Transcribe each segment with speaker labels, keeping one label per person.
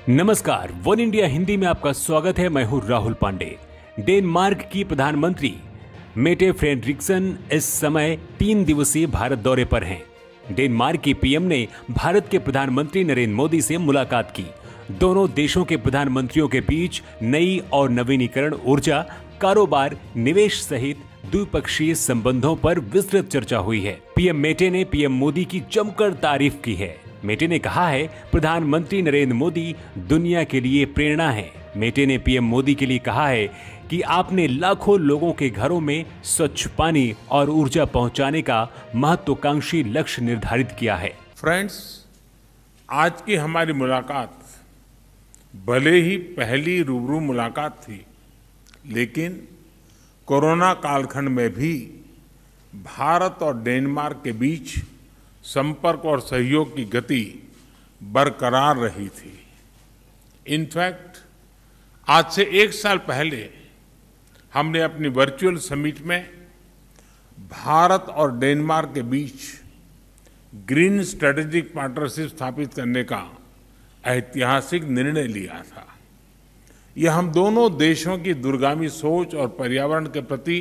Speaker 1: नमस्कार, one India Hindi में आपका स्वागत है। मैं हूं राहुल पांडे। डेनमार्क की प्रधानमंत्री मेटे फ्रेडरिक्सन इस समय 3 दिवसीय भारत दौरे पर हैं। डेनमार्क की पीएम ने भारत के प्रधानमंत्री नरेंद्र मोदी से मुलाकात की। दोनों देशों के प्रधानमंत्रियों के बीच नई और नवीनीकरण ऊर्जा, कारोबार, निवेश सहित द्विपक्षीय संबंधों पर विस्तृत चर्चा हुई है। पीएम मेटे ने पीएम मोदी की जमकर तारीफ की है। मेटे ने कहा है, प्रधानमंत्री नरेंद्र मोदी दुनिया के लिए प्रेरणा है। मेटे ने पीएम मोदी के लिए कहा है कि आपने लाखों लोगों के घरों में स्वच्छ पानी और ऊर्जा पहुंचाने का महत्वाकांक्षी लक्ष्य निर्धारित किया है।
Speaker 2: फ्रेंड्स, आज की हमारी मुलाकात भले ही पहली रूबरू मुलाकात थी, लेकिन कोरोना कालखंड में भी भारत और डेनमार्क के बीच संपर्क और सहयोग की गति बरकरार रही थी। इनफैक्ट आज से 1 साल पहले हमने अपनी वर्चुअल समिट में भारत और डेनमार्क के बीच ग्रीन स्ट्रेटेजिक पार्टनरशिप स्थापित करने का ऐतिहासिक निर्णय लिया था। यह हम दोनों देशों की दूरगामी सोच और पर्यावरण के प्रति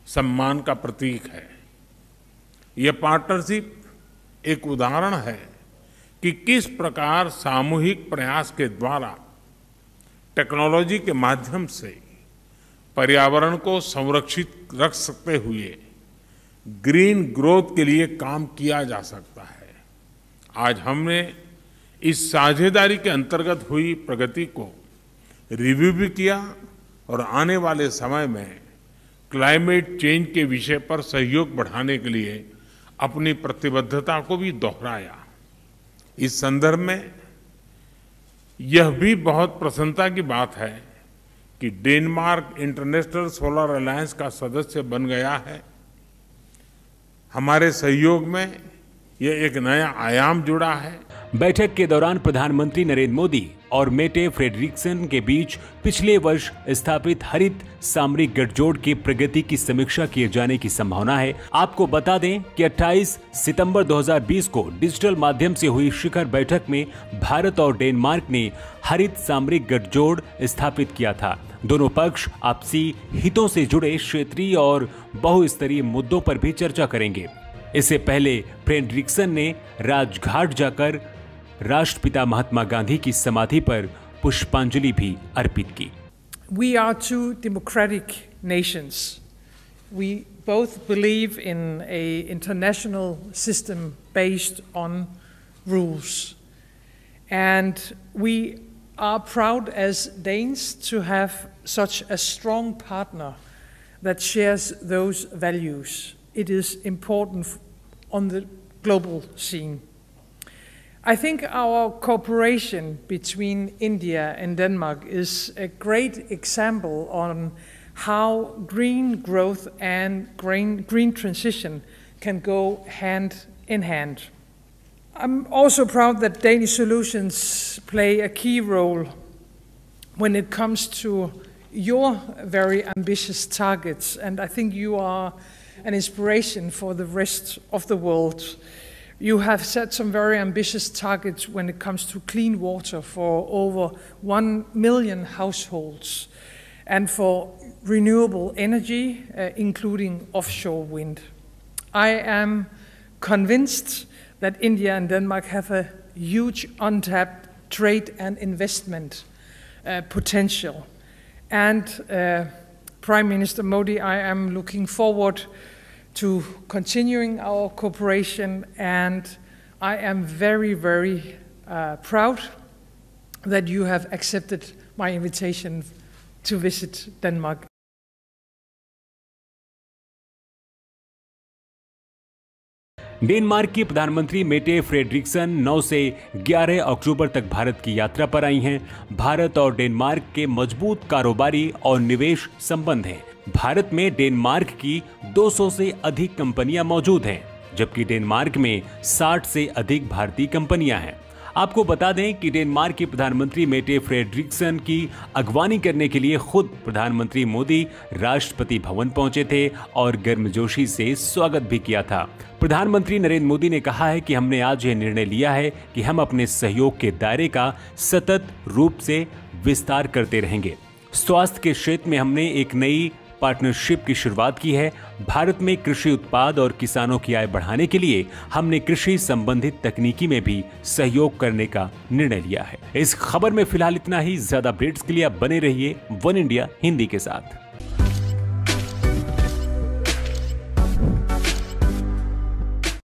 Speaker 2: सम्मान का प्रतीक है। यह पार्टनरशिप एक उदाहरण है कि किस प्रकार सामूहिक प्रयास के द्वारा टेक्नोलॉजी के माध्यम से पर्यावरण को संरक्षित रख सकते हुए ग्रीन ग्रोथ के लिए काम किया जा सकता है। आज हमने इस साझेदारी के अंतर्गत हुई प्रगति को रिव्यू भी किया और आने वाले समय में क्लाइमेट चेंज के विषय पर सहयोग बढ़ाने के लिए अपनी प्रतिबद्धता को भी दोहराया। इस संदर्भ में यह भी बहुत प्रसन्नता की बात है कि डेनमार्क इंटरनेशनल सोलर अलायंस का सदस्य बन गया है। हमारे सहयोग में यह एक नया आयाम जुड़ा है।
Speaker 1: बैठक के दौरान प्रधानमंत्री नरेंद्र मोदी और मेटे फ्रेडरिक्सन के बीच पिछले वर्ष स्थापित हरित सामरिक गठजोड़ की प्रगति की समीक्षा किए जाने की संभावना है। आपको बता दें कि 28 सितंबर 2020 को डिजिटल माध्यम से हुई शिखर बैठक में भारत और डेनमार्क ने हरित सामरिक गठजोड़ स्थापित किया था। दोनों पक्ष आपसी हितों से जुड़े क्षेत्रीय और बहुस्तरीय मुद्दों पर भी चर्चा करेंगे। इससे पहले फ्रेडरिक्सन ने राजघाट जाकर राष्ट्रपिता महात्मा गांधी की समाधि पर पुष्पांजलि भी अर्पित की।
Speaker 3: We are two democratic nations. We both believe in an international system based on rules. And we are proud as Danes to have such a strong partner that shares those values. It is important on the global scene. I think our cooperation between India and Denmark is a great example on how green growth and green transition can go hand in hand. I'm also proud that Danish solutions play a key role when it comes to your very ambitious targets, and I think you are an inspiration for the rest of the world. You have set some very ambitious targets when it comes to clean water for over 1 million households and for renewable energy, including offshore wind. I am convinced that India and Denmark have a huge untapped trade and investment potential. And Prime Minister Modi, I am looking forward to continuing our cooperation, and I am very, very proud that you have accepted my invitation to visit Denmark.
Speaker 1: Denmark की प्रधानमंत्री मेटे Frederiksen 9 से 11 अक्टूबर तक भारत की यात्रा पर आई हैं। भारत और Denmark के मजबूत कारोबारी और निवेश संबंध हैं। भारत में डेनमार्क की 200 से अधिक कंपनियां मौजूद हैं, जबकि डेनमार्क में 60 से अधिक भारतीय कंपनियां हैं। आपको बता दें कि डेनमार्क के प्रधानमंत्री मेटे फ्रेडरिक्सन की अगवानी करने के लिए खुद प्रधानमंत्री मोदी राष्ट्रपति भवन पहुंचे थे और गर्मजोशी से स्वागत भी किया था। प्रधानमंत्री नरेंद्र मोदी ने कहा है कि हमने आज यह निर्णय लिया है कि हम अपने सहयोग के दायरे का सतत रूप से विस्तार करते रहेंगे। स्वास्थ्य के क्षेत्र में हमने एक नई पार्टनरशिप की शुरुआत की है। भारत में कृषि उत्पाद और किसानों की आय बढ़ाने के लिए हमने कृषि संबंधित तकनीकी में भी सहयोग करने का निर्णय लिया है। इस खबर में फिलहाल इतना ही। ज्यादा अपडेट्स के लिए आप बने रहिए वन इंडिया हिंदी के साथ।